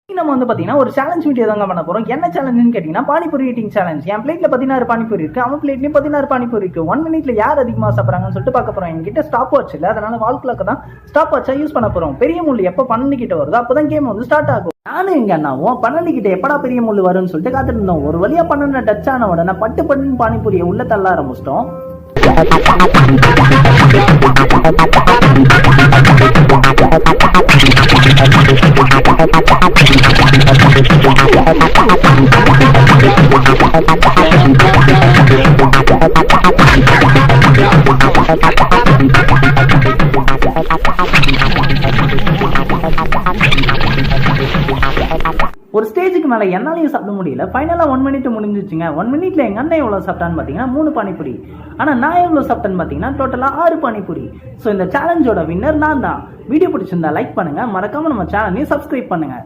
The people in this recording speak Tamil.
நம்ம வந்து பாத்தீங்கன்னா ஒரு சேலஞ்ச் வீடியோ தாங்க பண்ண போறோம். என்ன சேலஞ்சுன்னு கேட்டீங்கன்னா பானிபூரி ஈட்டிங் சேலஞ்ச். என் பிளேட்ல 16 பானிபூரி இருக்கு, அவன் பிளேட்லயும் 16 பானிபூரி இருக்கு. 1 மினிட்ல யார் அதிகமா சாப்பிடுறாங்கன்னு சொல்லிட்டு பார்க்க போறோம். என்கிட்ட ஸ்டாப் வாட்ச் இல்ல, அதனால வால் கிளாக் தான் ஸ்டாப் வாட்சா யூஸ் பண்ண போறோம். பெரிய முள்ளு எப்ப 12 கிட்ட வருதோ அப்பதான் கேம் வந்து ஸ்டார்ட் ஆகும். நானும் எங்க அண்ணாவும் 12 கிட்ட எப்படா பெரிய முள்ளு வரும்னு சொல்லிட்டு காத்துட்டு இருந்தோம். ஒரு வழியா 12 டச் ஆன உடனே பட்டு பானிபூரியை உள்ள தள்ள ஆரம்பிச்சிட்டோம். ஒரு ஸ்டேஜுக்கு மேல என்னாலையும் சாப்பிட முடியல. ஃபைனலா 1 மினிட் முடிஞ்சிச்சுங்க. 1 மினிட்ல எங்க அண்ணன் எவ்வளவு சாப்பிட்டான்னு பாத்தீங்கன்னா 3 பானிபூரி. ஆனா நான் எவ்வளவு சாப்பிட்டேன்னு பாத்தீங்கன்னா டோட்டலா 6 பானிபூரி. சோ இந்த சேலஞ்சோட வின்னர் நான் தான். வீடியோ பிடிச்சிருந்தா லைக் பண்ணுங்க, மறக்காம நம்ம சேனலையும் சப்ஸ்கிரைப் பண்ணுங்க.